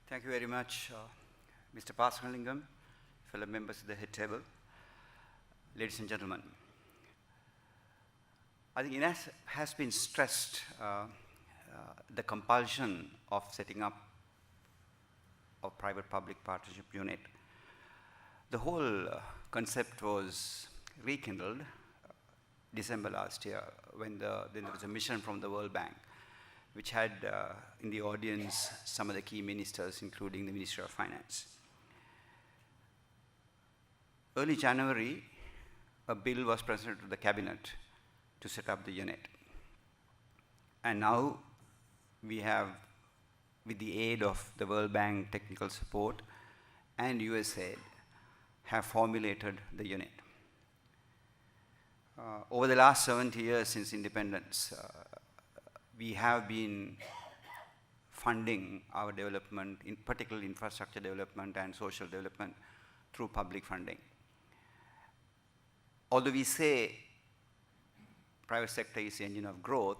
Thank you very much, Mr. Pasangalingam, fellow members of the head table, ladies and gentlemen. I think it has been stressed the compulsion of setting up a private-public partnership unit. The whole concept was rekindled December last year when there was a mission from the World Bank, which had in the audience some of the key ministers, including the Minister of Finance. Early January, a bill was presented to the cabinet to set up the unit. And now we have, with the aid of the World Bank technical support and USAID, have formulated the unit. Over the last 70 years since independence, we have been funding our development, in particular infrastructure development and social development, through public funding. Although we say private sector is the engine of growth,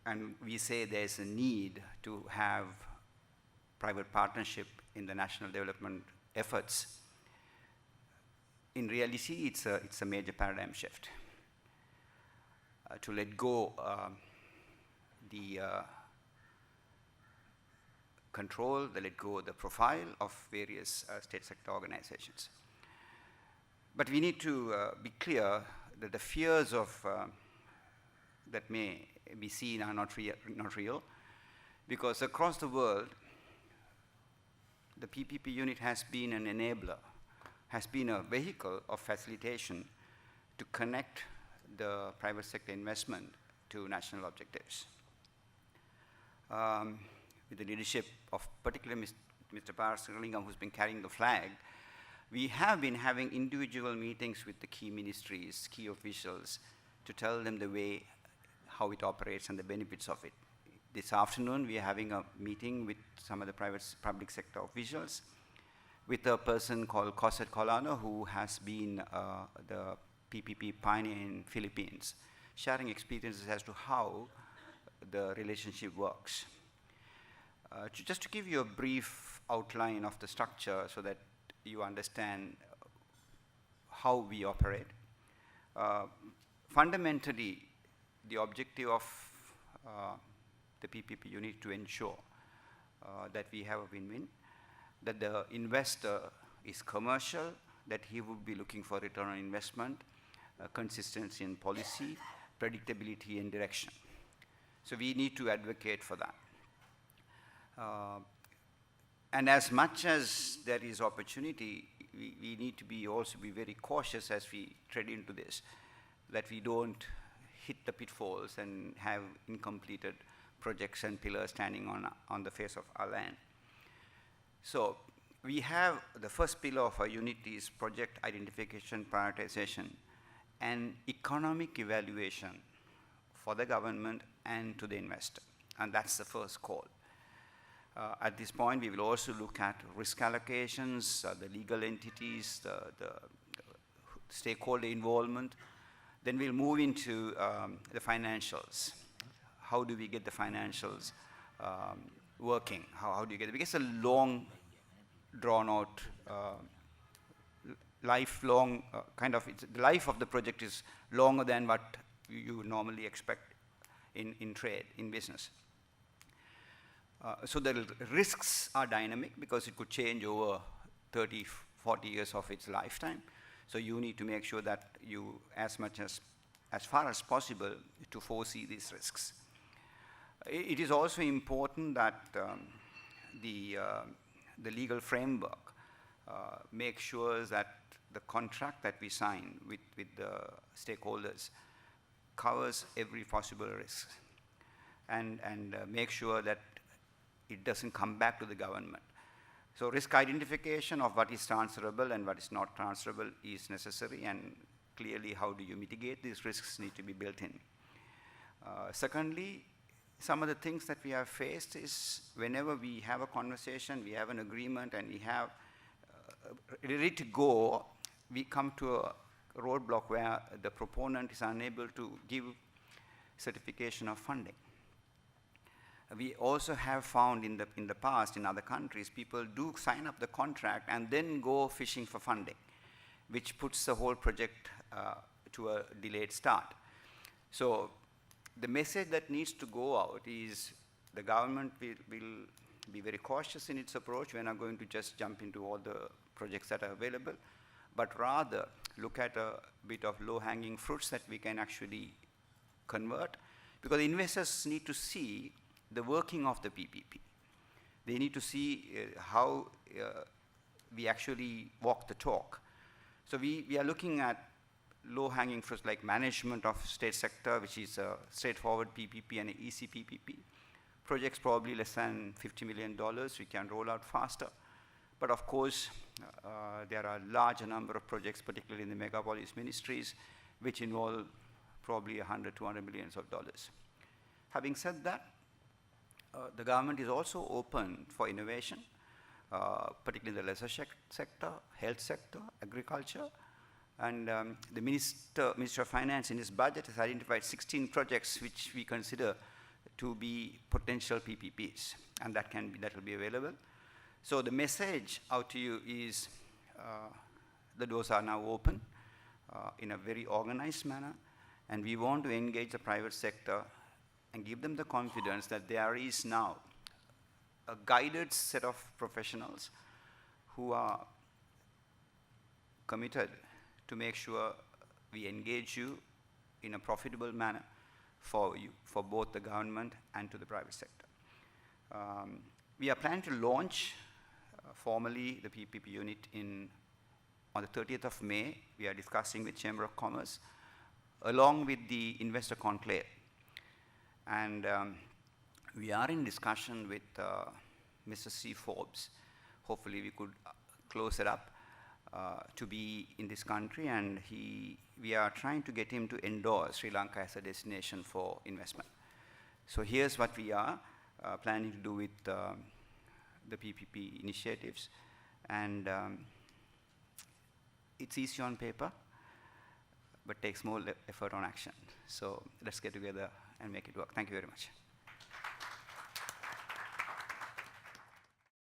and we say there's a need to have private partnership in the national development efforts, in reality, it's a major paradigm shift. To let go the control, let go the profile of various state sector organizations. But we need to be clear that the fears of that may be seen are not real, because across the world, the PPP unit has been an enabler, has been a vehicle of facilitation to connect the private sector investment to national objectives. With the leadership of particularly Mr. Pasangalingam, who's been carrying the flag, we have been having individual meetings with the key ministries, key officials, to tell them the way, how it operates and the benefits of it. This afternoon, we are having a meeting with some of the public sector officials, with a person called Cosette Colano, who has been the PPP pioneer in Philippines, sharing experiences as to how the relationship works. Just to give you a brief outline of the structure so that you understand how we operate. Fundamentally, the objective of the PPP unit to ensure that we have a win-win, that the investor is commercial, that he would be looking for return on investment, consistency in policy, predictability and direction. So we need to advocate for that. And as much as there is opportunity, we need to also be very cautious as we tread into this, that we don't hit the pitfalls and have incompleted projects and pillars standing on the face of our land. So we have the first pillar of our unit is project identification, prioritization, and economic evaluation for the government and to the investor. And that's the first call. At this point, we will also look at risk allocations, the legal entities, the stakeholder involvement. Then we'll move into the financials. How do we get the financials working? How do you get it? Because it's a long, drawn-out, lifelong kind of, the life of the project is longer than what you normally expect in trade, in business. So the risks are dynamic because it could change over 30, 40 years of its lifetime. So you need to make sure that you, as far as possible, to foresee these risks. It is also important that the legal framework makes sure that the contract that we sign with the stakeholders covers every possible risk and make sure that it doesn't come back to the government. So risk identification of what is transferable and what is not transferable is necessary, and clearly how do you mitigate these risks need to be built in. Secondly, some of the things that we have faced is whenever we have a conversation, we have an agreement, and we have ready to go, we come to a roadblock where the proponent is unable to give certification of funding. we also have found in the past in other countries, people do sign up the contract and then go fishing for funding, which puts the whole project to a delayed start. So the message that needs to go out is the government will be very cautious in its approach. We're not going to just jump into all the projects that are available, but rather look at a bit of low-hanging fruits that we can actually convert, because investors need to see the working of the PPP. They need to see how we actually walk the talk. So we are looking at low-hanging fruits like management of state sector, which is a straightforward PPP and an easy PPP. Projects probably less than $50 million, we can roll out faster. But of course, there are a larger number of projects, particularly in the megapolis ministries, which involve probably 100, 200 millions of dollars. Having said that, the government is also open for innovation, particularly in the leisure sector, health sector, agriculture. And the Minister of Finance in his budget has identified 16 projects which we consider to be potential PPPs, and that will be available. So the message out to you is the doors are now open in a very organized manner, and we want to engage the private sector and give them the confidence that there is now a guided set of professionals who are committed to make sure we engage you in a profitable manner for you, for both the government and to the private sector. We are planning to launch formally the PPP unit on the 30th of May. We are discussing with Chamber of Commerce along with the investor conclave. And we are in discussion with Mr. C. Forbes. Hopefully we could close it up to be in this country, and we are trying to get him to endorse Sri Lanka as a destination for investment. So here's what we are planning to do with the PPP initiatives, and it's easy on paper, but takes more effort on action. So let's get together and make it work. Thank you very much.